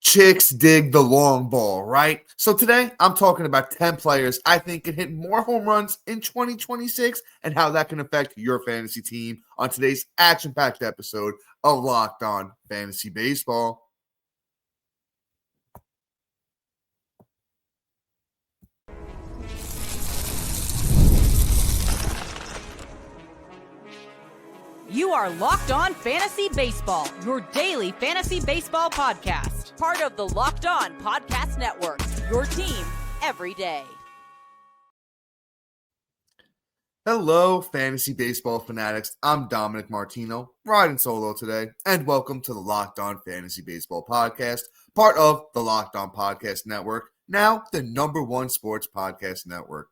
Chicks dig the long ball, right? So today I'm talking about 10 players I think can hit more home runs in 2026 and how that can affect your fantasy team on today's action-packed episode of Locked On Fantasy Baseball. You are Locked On Fantasy Baseball, your daily fantasy baseball podcast. Part of the Locked On Podcast Network, your team every day. Hello, fantasy baseball fanatics. I'm Dominic Martino, riding solo today, and welcome to the Locked On Fantasy Baseball podcast, part of the Locked On Podcast Network, now the #1 sports podcast network.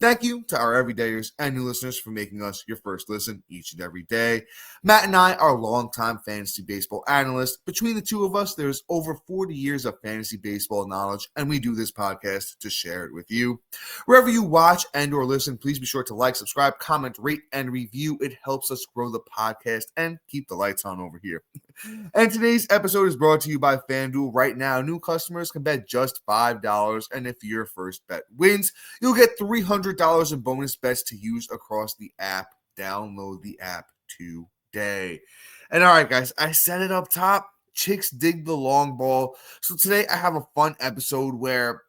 Thank you to our everydayers and new listeners for making us your first listen each and every day. Matt and I are longtime fantasy baseball analysts. Between the two of us, there's over 40 years of fantasy baseball knowledge, and we do this podcast to share it with you. Wherever you watch and or listen, please be sure to like, subscribe, comment, rate, and review. It helps us grow the podcast and keep the lights on over here. And today's episode is brought to you by FanDuel. Right now, new customers can bet just $5, and if your first bet wins, you'll get $300 in bonus bets to use across the app. Download the app today. And all right, guys, I said it up top. Chicks dig the long ball. So today I have a fun episode where,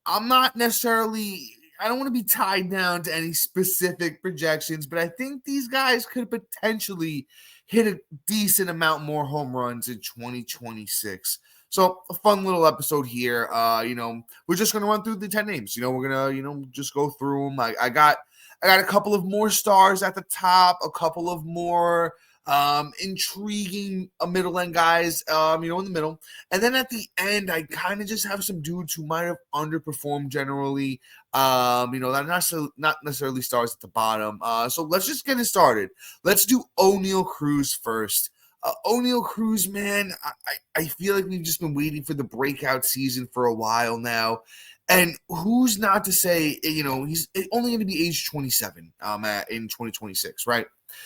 I'm not necessarily, I don't want to be tied down to any specific projections, but I think these guys could potentially hit a decent amount more home runs in 2026. So a fun little episode here. We're just going to run through the 10 names. We're going to, just go through them. I got a couple of more stars at the top, a couple of more intriguing middle end guys, in the middle. And then at the end, I kind of just have some dudes who might have underperformed generally. Not necessarily stars at the bottom. So let's just get it started. Let's do Oneil Cruz first. Oneil Cruz, man, I feel like we've just been waiting for the breakout season for a while now. And who's not to say, he's only going to be age 27 in 2026, right?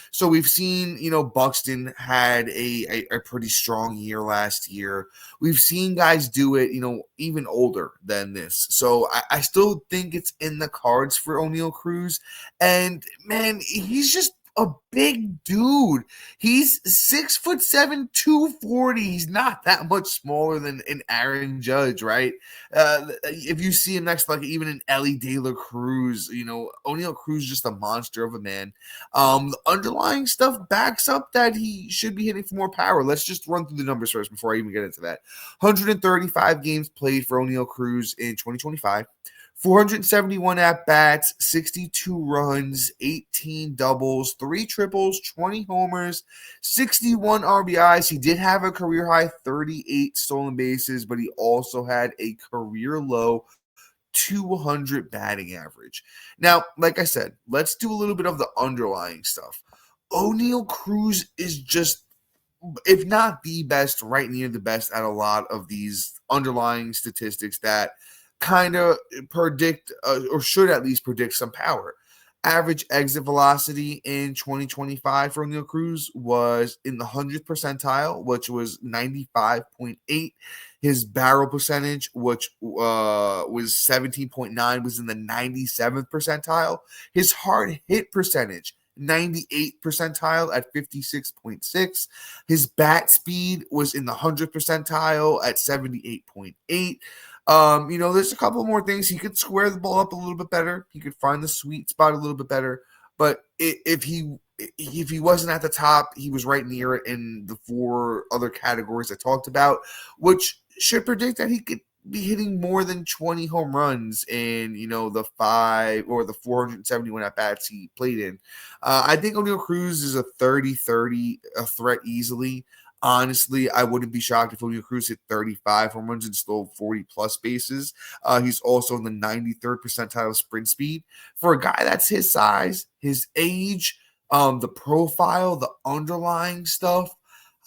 So we've seen, Buxton had a pretty strong year last year. We've seen guys do it, even older than this. So I still think it's in the cards for Oneil Cruz. And, man, he's just a big dude. He's 6'7", 240. He's not that much smaller than an Aaron Judge, right? If you see him next, like even an Ellie De La Cruz, Oneil Cruz is just a monster of a man. The underlying stuff backs up that he should be hitting for more power. Let's just run through the numbers first before I even get into that. 135 games played for Oneil Cruz in 2025. 471 at-bats, 62 runs, 18 doubles, 3 triples, 20 homers, 61 RBIs. He did have a career-high 38 stolen bases, but he also had a career-low 200 batting average. Now, like I said, let's do a little bit of the underlying stuff. Oneil Cruz is just, if not the best, right near the best at a lot of these underlying statistics that kind of predict or should at least predict some power. Average exit velocity in 2025 for Oneil Cruz was in the 100th percentile, which was 95.8. His barrel percentage, which was 17.9, was in the 97th percentile. His hard hit percentage, 98th percentile at 56.6. His bat speed was in the 100th percentile at 78.8. There's a couple more things. He could square the ball up a little bit better. He could find the sweet spot a little bit better. But if he wasn't at the top, he was right near it in the 4 other categories I talked about, which should predict that he could be hitting more than 20 home runs in, the 5 or the 471 at-bats he played in. I think Oneil Cruz is a 30-30 threat easily. Honestly, I wouldn't be shocked if Oneil Cruz hit 35 home runs and stole 40-plus bases. He's also in the 93rd percentile of sprint speed. For a guy that's his size, his age, the profile, the underlying stuff,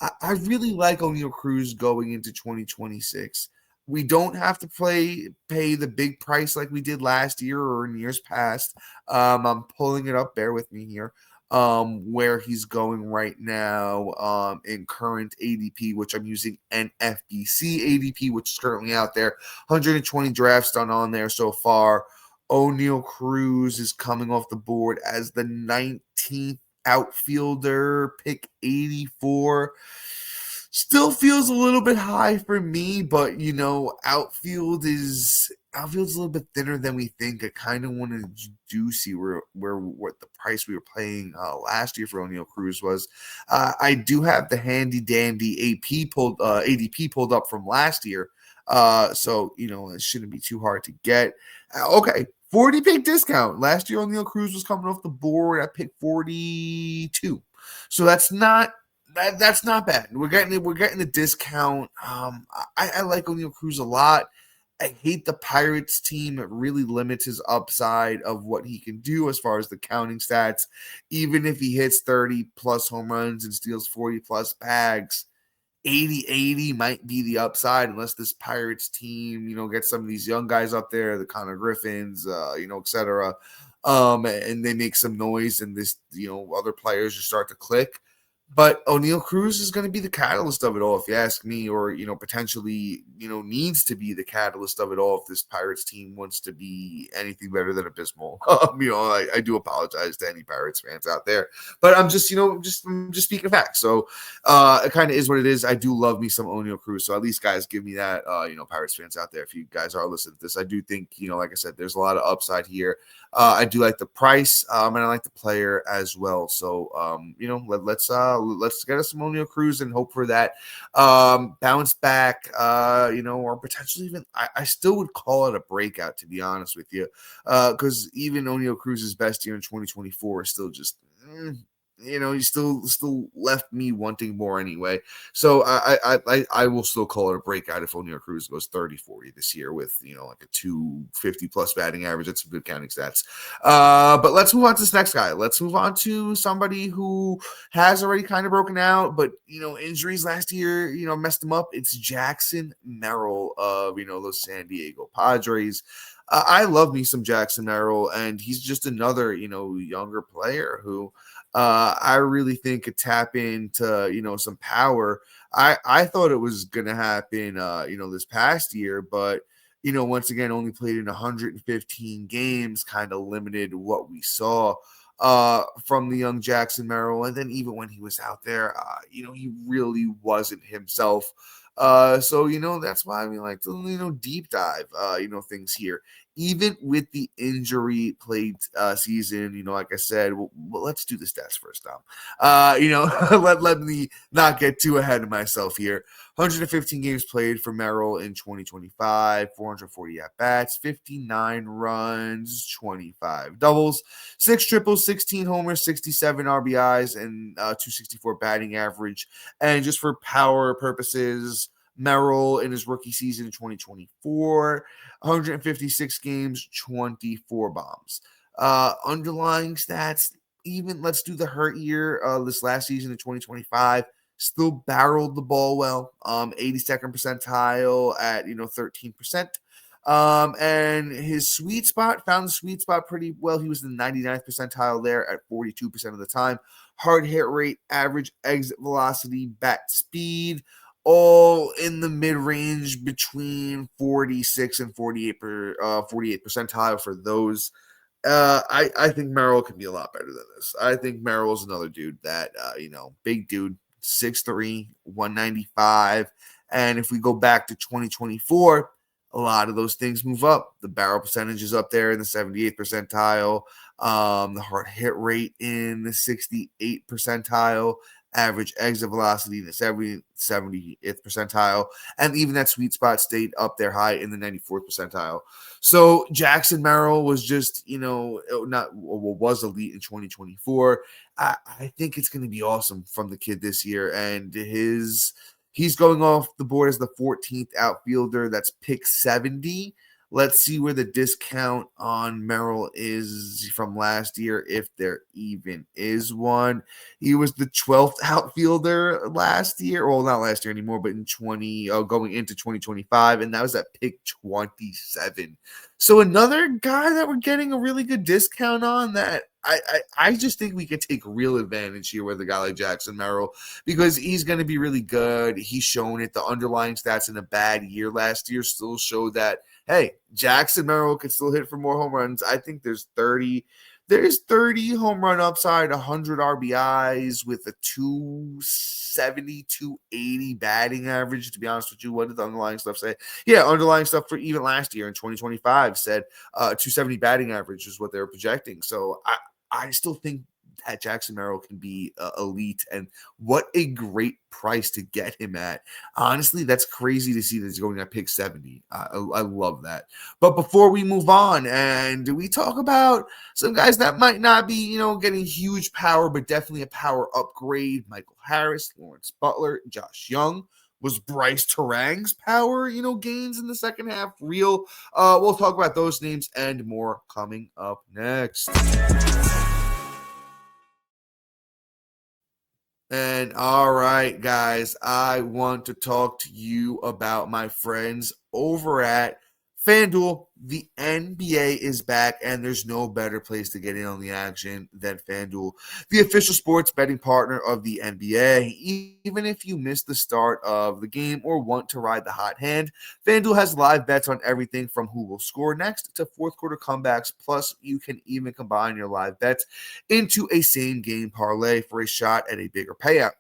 I really like Oneil Cruz going into 2026. We don't have to pay the big price like we did last year or in years past. I'm pulling it up. Bear with me here. where he's going right now in current ADP, which I'm using NFBC ADP, which is currently out there. 120 drafts done on there so far. Oneil Cruz is coming off the board as the 19th outfielder, pick 84. Still feels a little bit high for me, but outfield's a little bit thinner than we think. I kind of wanted to see where what the price we were paying last year for Oneil Cruz was. I do have the handy dandy ADP pulled up from last year, so it shouldn't be too hard to get. Okay, 40 pick discount. Last year Oneil Cruz was coming off the board at pick 42, so that's not bad. We're getting the discount. I like Oneil Cruz a lot. I hate the Pirates team. It really limits his upside of what he can do as far as the counting stats. Even if he hits 30 plus home runs and steals 40 plus bags, 80-80 might be the upside unless this Pirates team, gets some of these young guys up there, the Connor Griffins, et cetera. And they make some noise and this, other players just start to click. But Oneil Cruz is going to be the catalyst of it all, if you ask me, or, potentially, needs to be the catalyst of it all if this Pirates team wants to be anything better than abysmal. I do apologize to any Pirates fans out there, but I'm just, I'm just speaking facts. So it kind of is what it is. I do love me some Oneil Cruz. So at least, guys, give me that, Pirates fans out there, if you guys are listening to this. I do think, like I said, there's a lot of upside here. I do like the price, and I like the player as well. So, let's get us some Oneil Cruz and hope for that bounce back, or potentially even I still would call it a breakout, to be honest with you, because even Oneil Cruz's best year in 2024 is still just he still left me wanting more anyway. So I will still call it a breakout if Oneil Cruz goes 30-40 this year with like a 250 plus batting average. That's some good counting stats. But let's move on to this next guy. Let's move on to somebody who has already kind of broken out, but injuries last year messed him up. It's Jackson Merrill of those San Diego Padres. I love me some Jackson Merrill, and he's just another younger player who I really think could tap into some power. I thought it was gonna happen this past year, but once again only played in 115 games, kind of limited what we saw from the young Jackson Merrill. And then even when he was out there, he really wasn't himself. So that's why we like to deep dive things here. Even with the injury played season, like I said, well, let's do the stats first, Dom. Let me not get too ahead of myself here. 115 games played for Merrill in 2025, 440 at-bats, 59 runs, 25 doubles, 6 triples, 16 homers, 67 RBIs, and 264 batting average. And just for power purposes, Merrill in his rookie season in 2024, 156 games, 24 bombs. Underlying stats, even let's do the hurt year, this last season in 2025, still barreled the ball well, 82nd percentile at 13%. And his sweet spot, found the sweet spot pretty well. He was the 99th percentile there at 42% of the time. Hard hit rate, average exit velocity, bat speed, all in the mid-range between 46 and 48 percentile for those. I think Merrill can be a lot better than this. I think Merrill's another dude that, big dude, 6'3", 195. And if we go back to 2024, a lot of those things move up. The barrel percentage is up there in the 78th percentile. The hard hit rate in the 68th percentile. Average exit velocity in the 70th percentile, and even that sweet spot stayed up there high in the 94th percentile. So Jackson Merrill was just, was elite in 2024. I think it's going to be awesome from the kid this year, and he's going off the board as the 14th outfielder. That's pick 70. Let's see where the discount on Merrill is from last year, if there even is one. He was the 12th outfielder last year. Well, not last year anymore, but in going into 2025, and that was at pick 27. So another guy that we're getting a really good discount on that I just think we could take real advantage here with a guy like Jackson Merrill because he's going to be really good. He's shown it. The underlying stats in a bad year last year still show that, hey, Jackson Merrill could still hit for more home runs. I think there's 30 home run upside, 100 RBIs with a 270, 280 batting average. To be honest with you, what did the underlying stuff say? Yeah, underlying stuff for even last year in 2025 said 270 batting average is what they were projecting. So I still think that Jackson Merrill can be elite, and what a great price to get him at. Honestly, that's crazy to see that he's going at pick 70. I love that. But before we move on, and we talk about some guys that might not be, getting huge power, but definitely a power upgrade: Michael Harris, Lawrence Butler, Josh Young. Was Brice Turang's power, gains in the second half real? We'll talk about those names and more coming up next. And all right, guys, I want to talk to you about my friends over at FanDuel. The NBA is back, and there's no better place to get in on the action than FanDuel, the official sports betting partner of the NBA. Even if you missed the start of the game or want to ride the hot hand, FanDuel has live bets on everything from who will score next to fourth quarter comebacks. Plus, you can even combine your live bets into a same game parlay for a shot at a bigger payout.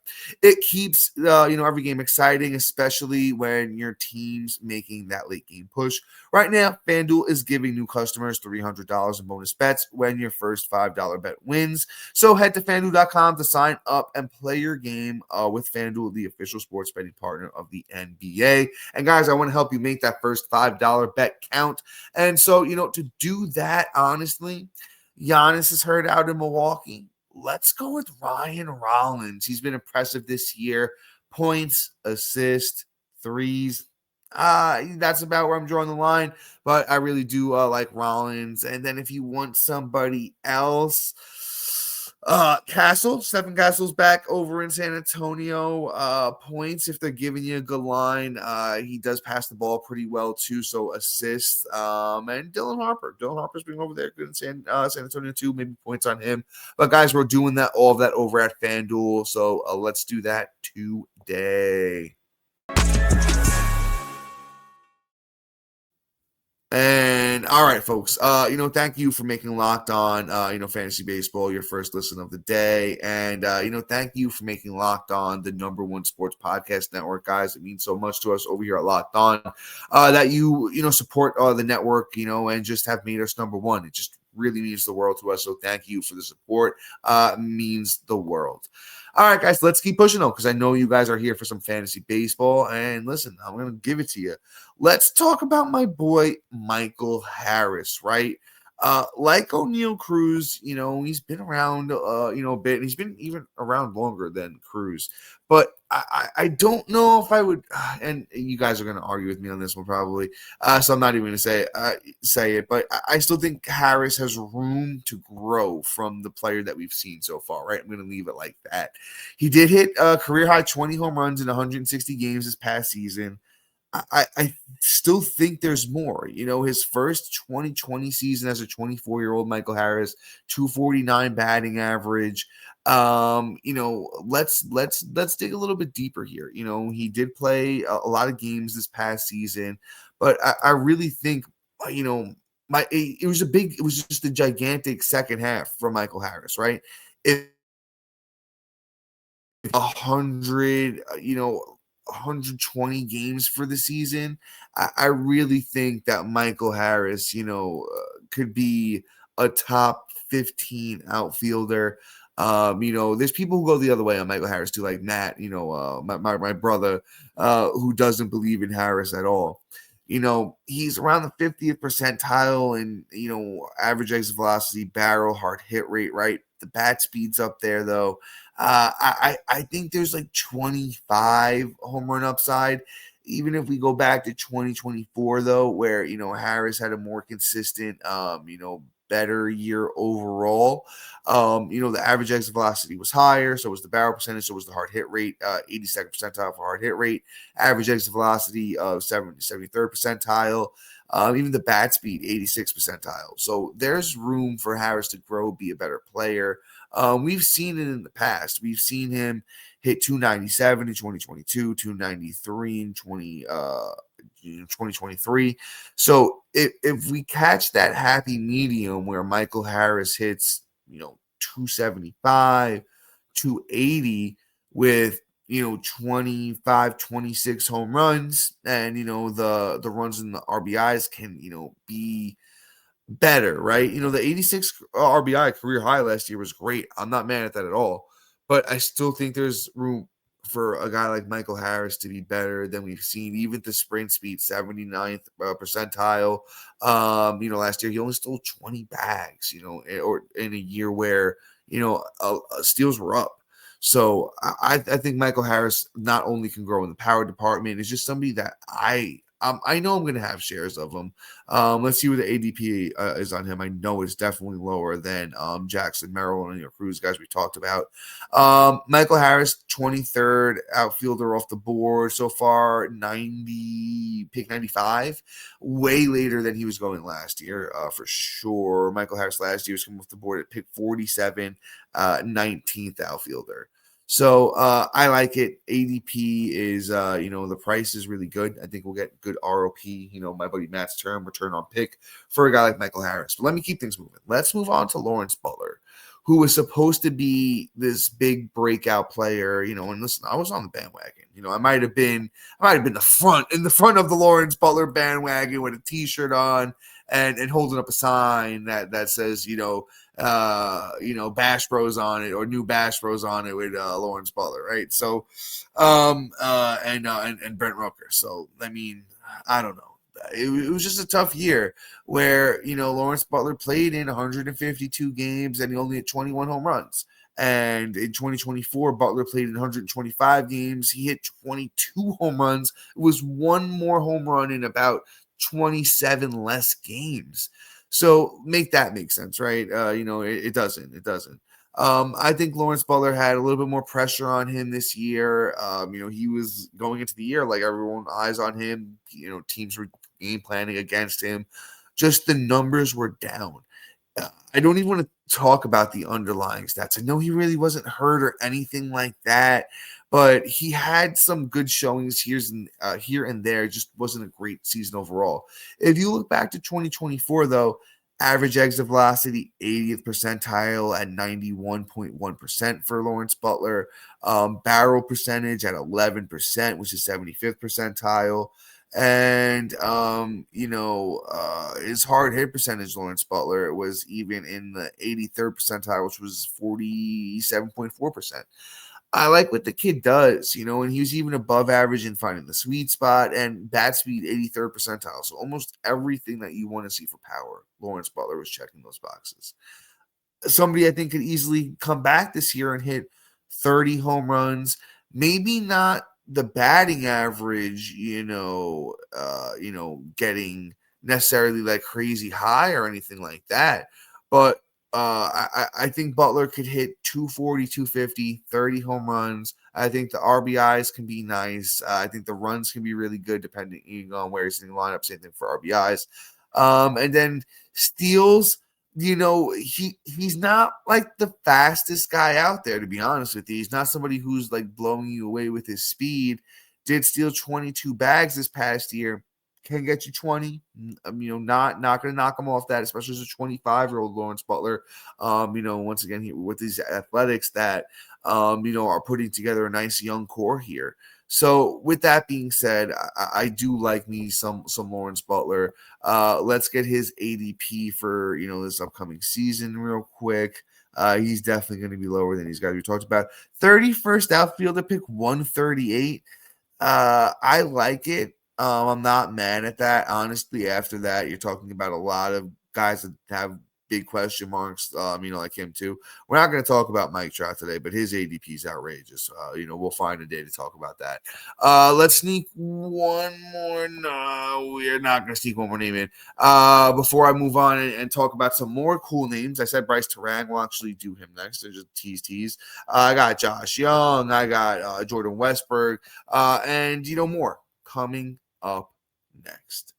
It keeps every game exciting, especially when your team's making that late game push. Right now, FanDuel is giving new customers $300 in bonus bets when your first $5 bet wins. So head to FanDuel.com to sign up and play your game with FanDuel, the official sports betting partner of the NBA. And guys, I want to help you make that first $5 bet count. And so, to do that, honestly, Giannis is hurt out in Milwaukee. Let's go with Ryan Rollins. He's been impressive this year. Points, assists, threes. That's about where I'm drawing the line, but I really do like Rollins. And then if you want somebody else, Stephen Castle's back over in San Antonio. Points if they're giving you a good line. He does pass the ball pretty well too, so assists. And Dylan Harper's being over there good in San Antonio too. Maybe points on him. But guys, we're doing all of that over at FanDuel, so let's do that today. And all right, folks, thank you for making Locked On, Fantasy Baseball your first listen of the day. And, thank you for making Locked On the #1 sports podcast network, guys. It means so much to us over here at Locked On that you support the network, and just have made us #1. It just really means the world to us. So thank you for the support. Means the world. All right, guys, let's keep pushing though, because I know you guys are here for some fantasy baseball. And listen, I'm going to give it to you. Let's talk about my boy, Michael Harris, right? Like O'Neal Cruz, he's been around, a bit. And he's been even around longer than Cruz. But I don't know if I would, and you guys are going to argue with me on this one probably, so I'm not even going to say it, but I still think Harris has room to grow from the player that we've seen so far, right? I'm going to leave it like that. He did hit a career-high 20 home runs in 160 games this past season. I still think there's more. His first 2020 season as a 24-year-old Michael Harris, 249 batting average. Let's dig a little bit deeper here. He did play a lot of games this past season, but I really think, it was just a gigantic second half for Michael Harris, right? 120 games for the season. I really think that Michael Harris, could be a top 15 outfielder. There's people who go the other way on Michael Harris too, like Matt, my brother, who doesn't believe in Harris at all. He's around the 50th percentile and, average exit velocity, barrel, hard hit rate, right? The bat speed's up there though. I think there's like 25 home run upside. Even if we go back to 2024 though, where, Harris had a more consistent, better year overall. The average exit velocity was higher, so was the barrel percentage, so was the hard hit rate, 82nd percentile for hard hit rate, average exit velocity of 73rd percentile, even the bat speed, 86th percentile. So there's room for Harris to grow, be a better player. We've seen it in the past. We've seen him hit 297 in 2022, 293 in 2023. So if we catch that happy medium where Michael Harris hits, 275, 280 with 25, 26 home runs, and the runs and the RBIs can be better, right? The 86 RBI career high last year was great. I'm not mad at that at all, but I still think there's room for a guy like Michael Harris to be better than we've seen. Even the sprint speed, 79th percentile. Last year he only stole 20 bags, or in a year where steals were up. So I think Michael Harris not only can grow in the power department, it's just somebody that I know I'm going to have shares of him. Let's see what the ADP is on him. I know it's definitely lower than Jackson, Merrill, and Cruz, guys we talked about. Michael Harris, 23rd outfielder off the board so far, pick 95, way later than he was going last year, for sure. Michael Harris last year was coming off the board at pick 47, 19th outfielder. So I like it. ADP is, the price is really good. I think we'll get good ROP, my buddy Matt's term, return on pick for a guy like Michael Harris. But let me keep things moving. Let's move on to Lawrence Butler, who was supposed to be this big breakout player, and listen, I was on the bandwagon. I might have been in the front of the Lawrence Butler bandwagon with a t-shirt on and holding up a sign that says, Bash Bros on it, or new Bash Bros on it with Lawrence Butler, right? So, and Brent Rooker. So, I mean, I don't know. It was just a tough year where, Lawrence Butler played in 152 games and he only had 21 home runs. And in 2024, Butler played in 125 games. He hit 22 home runs. It was one more home run in about 27 less games. So make that make sense, right? It doesn't. It doesn't. I think Lawrence Butler had a little bit more pressure on him this year. He was going into the year like everyone eyes on him. Teams were game planning against him. Just the numbers were down. I don't even want to talk about the underlying stats. I know he really wasn't hurt or anything like that, but he had some good showings here and there. Just wasn't a great season overall. If you look back to 2024, though, average exit velocity, 80th percentile at 91.1% for Lawrence Butler. Barrel percentage at 11%, which is 75th percentile. And, his hard hit percentage, Lawrence Butler, was even in the 83rd percentile, which was 47.4%. I like what the kid does, and he was even above average in finding the sweet spot, and bat speed 83rd percentile. So almost everything that you want to see for power, Lawrence Butler was checking those boxes. Somebody I think could easily come back this year and hit 30 home runs, maybe not the batting average, getting necessarily like crazy high or anything like that. But I think Butler could hit 240, 250, 30 home runs. I think the RBIs can be nice. I think the runs can be really good depending on where he's in the lineup. Same thing for RBIs. And then steals, he's not like the fastest guy out there, to be honest with you. He's not somebody who's like blowing you away with his speed. Did steal 22 bags this past year. Can get you 20. Not going to knock him off that, especially as a 25-year-old Lawrence Butler. Once again, with these athletics that, are putting together a nice young core here. So with that being said, I do like me some Lawrence Butler. Let's get his ADP for, this upcoming season real quick. He's definitely going to be lower than these guys we talked about. 31st outfielder, pick 138. I like it. I'm not mad at that. Honestly, after that, you're talking about a lot of guys that have big question marks, like him too. We're not going to talk about Mike Trout today, but his ADP is outrageous. We'll find a day to talk about that. Let's sneak one more. No, we're not going to sneak one more name in. Before I move on and talk about some more cool names, I said Brice Turang. We'll actually do him next. There's just tease. I got Josh Young. I got Jordan Westburg, and more coming up next.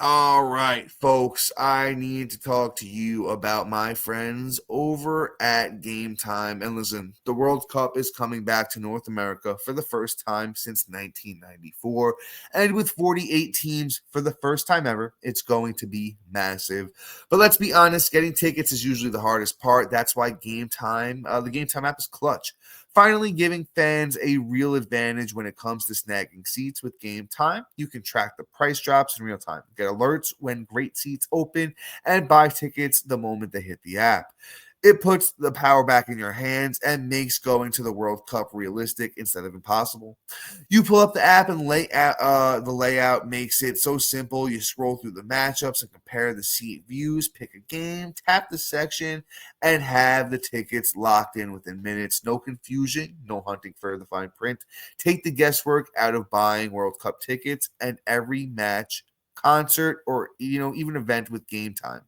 All right, folks, I need to talk to you about my friends over at Game Time. And listen, the World Cup is coming back to North America for the first time since 1994. And with 48 teams for the first time ever, it's going to be massive. But let's be honest, getting tickets is usually the hardest part. That's why Game Time, the Game Time app is clutch. Finally giving fans a real advantage when it comes to snagging seats with Game Time. You can track the price drops in real time, get alerts when great seats open, and buy tickets the moment they hit the app. It puts the power back in your hands and makes going to the World Cup realistic instead of impossible. You pull up the app and the layout makes it so simple. You scroll through the matchups and compare the seat views, pick a game, tap the section, and have the tickets locked in within minutes. No confusion, no hunting for the fine print. Take the guesswork out of buying World Cup tickets and every match, concert, or even event with Game Time.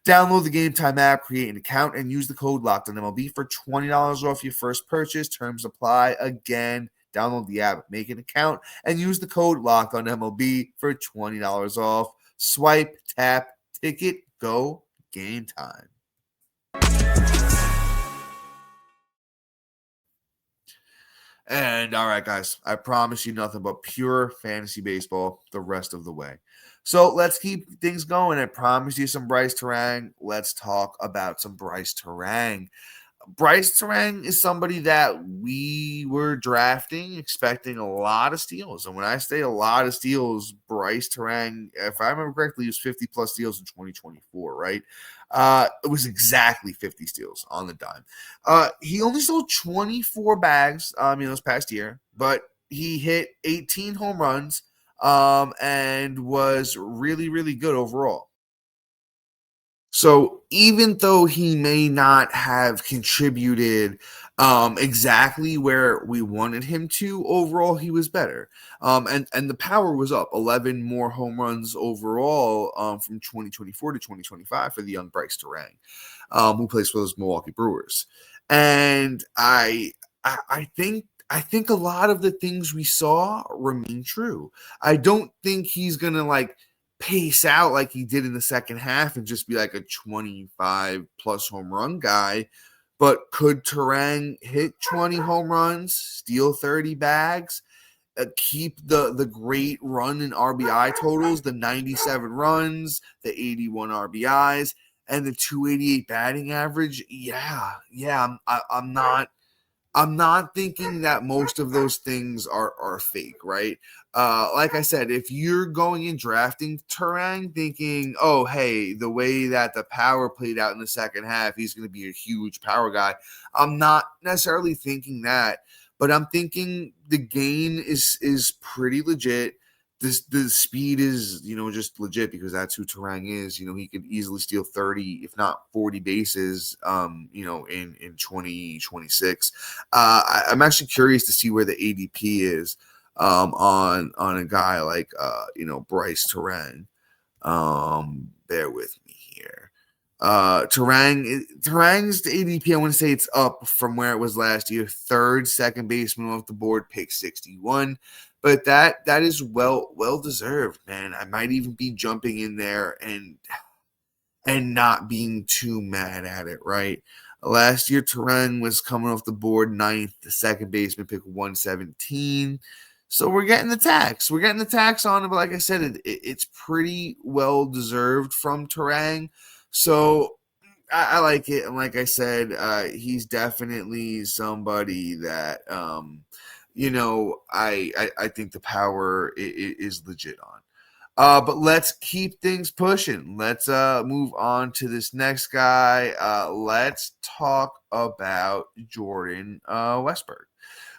Download the Game Time app, create an account, and use the code LOCKEDONMLB for $20 off your first purchase. Terms apply. Again, download the app, make an account, and use the code LOCKEDONMLB for $20 off. Swipe, tap, ticket, go, Game Time. And all right, guys, I promise you nothing but pure fantasy baseball the rest of the way. So let's keep things going. I promise you some Brice Turang. Let's talk about some Brice Turang. Brice Turang is somebody that we were drafting, expecting a lot of steals. And when I say a lot of steals, Brice Turang, if I remember correctly, he was 50 plus steals in 2024, right? It was exactly 50 steals on the dime. He only sold 24 bags, this past year, but he hit 18 home runs, and was really, really good overall. So even though he may not have contributed exactly where we wanted him to, overall he was better. And the power was up. 11 more home runs overall from 2024 to 2025 for the young Brice Turang, who plays for those Milwaukee Brewers. And I think a lot of the things we saw remain true. I don't think he's gonna pace out like he did in the second half and just be like a 25 plus home run guy. But could Turang hit 20 home runs, steal 30 bags, keep the great run in RBI totals, the 97 runs, the 81 RBIs, and the 288 batting average? Yeah. I'm not thinking that most of those things are fake, right? Like I said, if you're going and drafting Turang thinking, oh, hey, the way that the power played out in the second half, he's going to be a huge power guy. I'm not necessarily thinking that, but I'm thinking the gain is pretty legit. The speed is, just legit because that's who Turang is. He could easily steal 30, if not 40 bases, in 2026. I'm actually curious to see where the ADP is on a guy like, Brice Turang. Bear with me here. Turang's ADP, I want to say it's up from where it was last year. Third second baseman off the board, pick 61. But that is well deserved, man. I might even be jumping in there and not being too mad at it, right? Last year, Turang was coming off the board ninth, the second baseman, pick 117. So we're getting the tax. We're getting the tax on it, but like I said, it's pretty well deserved from Turang. So I like it. And like I said, he's definitely somebody that I think the power is legit on. But let's keep things pushing. Let's move on to this next guy. Let's talk about Jordan Westburg.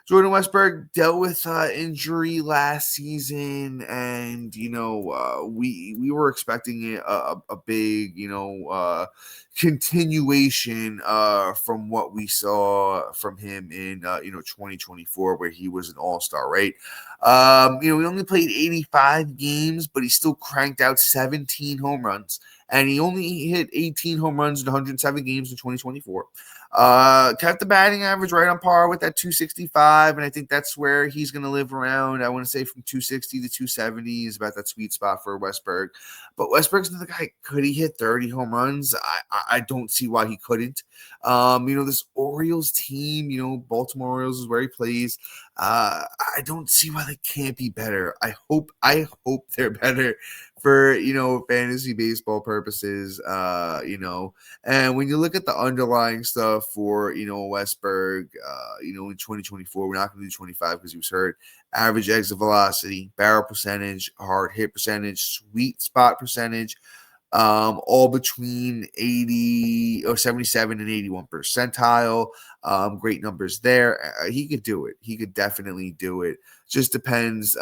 Jordan Westburg dealt with injury last season, and we were expecting a big continuation from what we saw from him in 2024, where he was an all-star, right? He only played 85 games, but he still cranked out 17 home runs, and he only hit 18 home runs in 107 games in 2024. Kept the batting average right on par with that 265, and I think that's where he's going to live around. I want to say from 260 to 270 is about that sweet spot for Westburg. But Westburg's another guy. Could he hit 30 home runs? I don't see why he couldn't. This Orioles team, Baltimore Orioles is where he plays. I don't see why they can't be better. I hope they're better for fantasy baseball purposes. And when you look at the underlying stuff for Westburg, in 2024, we're not going to do 25 because he was hurt. Average exit velocity, barrel percentage, hard hit percentage, sweet spot percentage, all between 80 or 77 and 81 percentile. Great numbers there. He could do it. He could definitely do it. Just depends,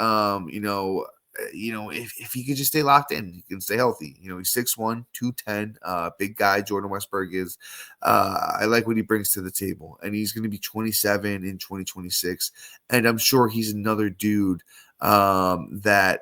if he could just stay locked in, he can stay healthy. He's 6'1", 210, big guy. Jordan Westburg is. I like what he brings to the table, and he's going to be 27 in 2026, and I'm sure he's another dude that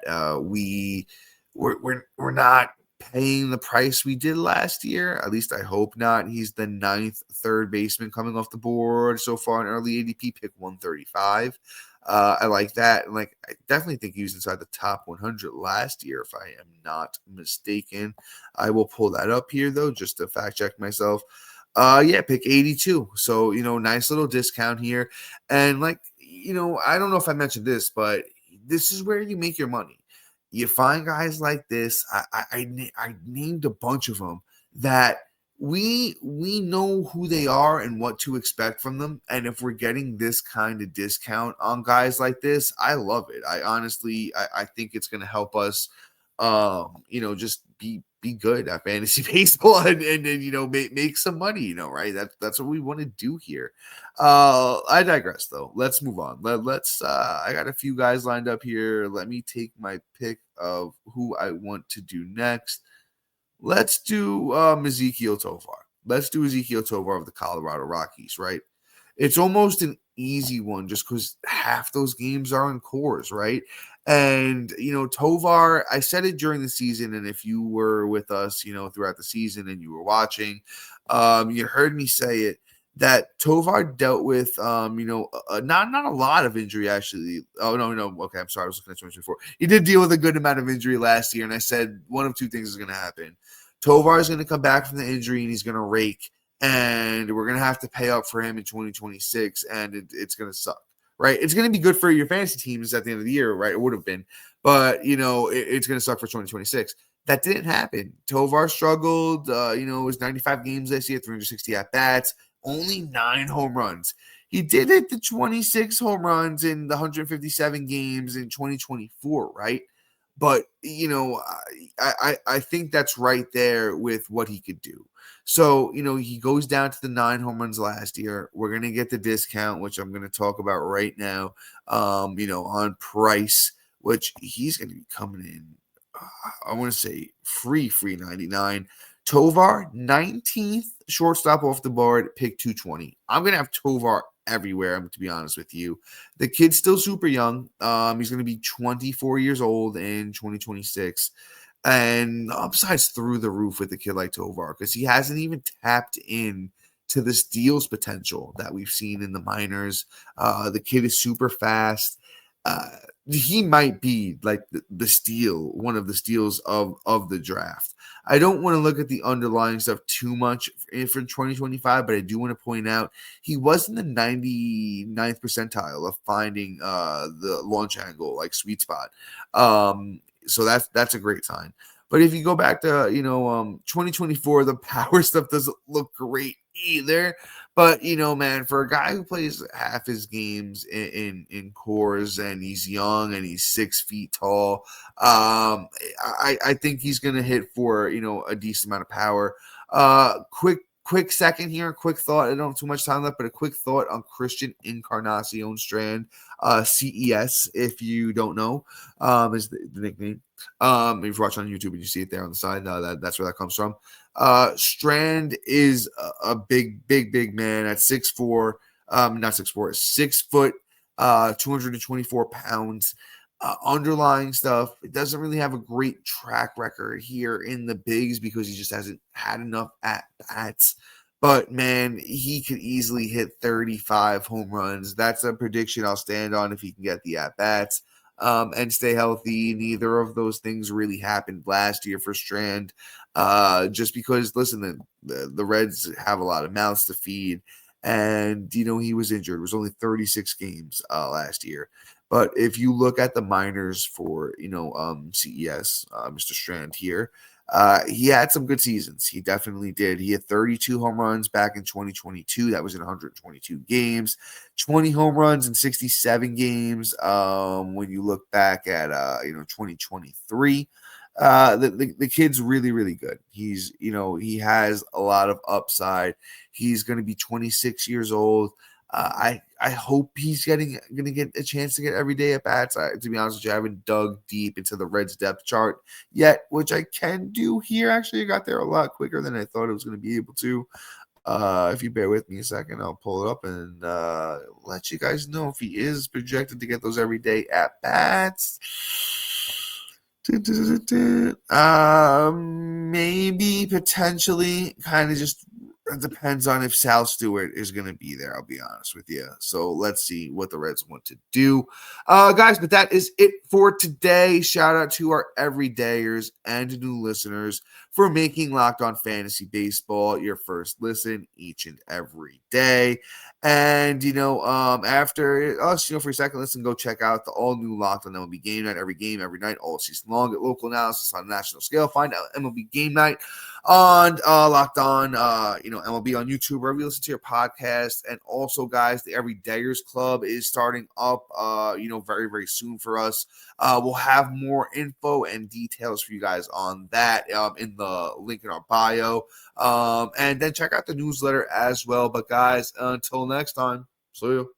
we're not paying the price we did last year. At least I hope not. He's the 9th third baseman coming off the board so far in early ADP, pick 135. I like that. And I definitely think he was inside the top 100 last year, if I am not mistaken. I will pull that up here, though, just to fact check myself. Pick 82. So, nice little discount here. And I don't know if I mentioned this, but this is where you make your money. You find guys like this. I named a bunch of them that we know who they are and what to expect from them. And if we're getting this kind of discount on guys like this, I love it. I honestly think it's going to help us, just be good at fantasy baseball and make some money, right? That's what we want to do here. I digress though. Let's move on. Let's I got a few guys lined up here. Let me take my pick of who I want to do next. Let's do Ezequiel Tovar. Let's do Ezequiel Tovar of the Colorado Rockies, right? It's almost an easy one just because half those games are in Coors, right? And, Tovar, I said it during the season, and if you were with us, throughout the season and you were watching, you heard me say it, that Tovar dealt with, not a lot of injury, actually. Oh, no. Okay, I'm sorry. I was looking at 2024. He did deal with a good amount of injury last year, and I said one of two things is going to happen. Tovar is going to come back from the injury, and he's going to rake, and we're going to have to pay up for him in 2026, and it's going to suck, right? It's going to be good for your fantasy teams at the end of the year, right? It would have been, but, it's going to suck for 2026. That didn't happen. Tovar struggled, it was 95 games this year, 360 at-bats, only 9 home runs. He did hit the 26 home runs in the 157 games in 2024, right? But, I think that's right there with what he could do. So, he goes down to the 9 home runs last year. We're going to get the discount, which I'm going to talk about right now, on Price, which he's going to be coming in, I want to say free 99. Tovar, 19th shortstop off the board, pick 220. I'm going to have Tovar everywhere, to be honest with you. The kid's still super young. He's going to be 24 years old in 2026. And the upside's through the roof with a kid like Tovar because he hasn't even tapped in to the steals potential that we've seen in the minors. The kid is super fast. He might be like the steal, one of the steals of the draft. I don't want to look at the underlying stuff too much for 2025, but I do want to point out he was in the 99th percentile of finding the launch angle, like sweet spot. So that's a great sign. But if you go back to 2024, the power stuff doesn't look great either. But man, for a guy who plays half his games in Coors and he's young and he's 6 feet tall, I think he's gonna hit for a decent amount of power. Quick quick second here, quick thought. I don't have too much time left, but a quick thought on Christian Encarnacion-Strand, CES, if you don't know, is the nickname. If you watch on YouTube and you see it there on the side, that's where that comes from. Strand is a big man at 6'4", not 6'4", 6 foot, 224 pounds. Underlying stuff, it doesn't really have a great track record here in the bigs because he just hasn't had enough at bats. But man, he could easily hit 35 home runs. That's a prediction I'll stand on if he can get the at bats and stay healthy. Neither of those things really happened last year for Strand, just because, listen, the Reds have a lot of mouths to feed. And, he was injured. It was only 36 games last year. But if you look at the minors for, CES, Mr. Strand here, he had some good seasons. He definitely did. He had 32 home runs back in 2022. That was in 122 games, 20 home runs in 67 games. When you look back at, 2023, the kid's really good. He's, he has a lot of upside. He's going to be 26 years old. I hope he's going to get a chance to get every day at bats. To be honest with you, I haven't dug deep into the Reds depth chart yet, which I can do here. Actually, I got there a lot quicker than I thought it was going to be able to. If you bear with me a second, I'll pull it up and let you guys know if he is projected to get those every day at bats. Maybe, potentially, kind of just it depends on if Sal Stewart is going to be there, I'll be honest with you. So let's see what the Reds want to do. Guys, but that is it for today. Shout out to our everydayers and new listeners for making Locked On Fantasy Baseball your first listen each and every day. And, after us, for your second listen, go check out the all-new Locked On MLB Game Night, every game, every night, all season long. Get local analysis on a national scale. Find out MLB Game Night on Locked On, MLB on YouTube, wherever you listen to your podcast. And also, guys, the Everydayers Club is starting up, very, very soon for us. We'll have more info and details for you guys on that in the link in our bio. And then check out the newsletter as well. But guys, until next time, see you.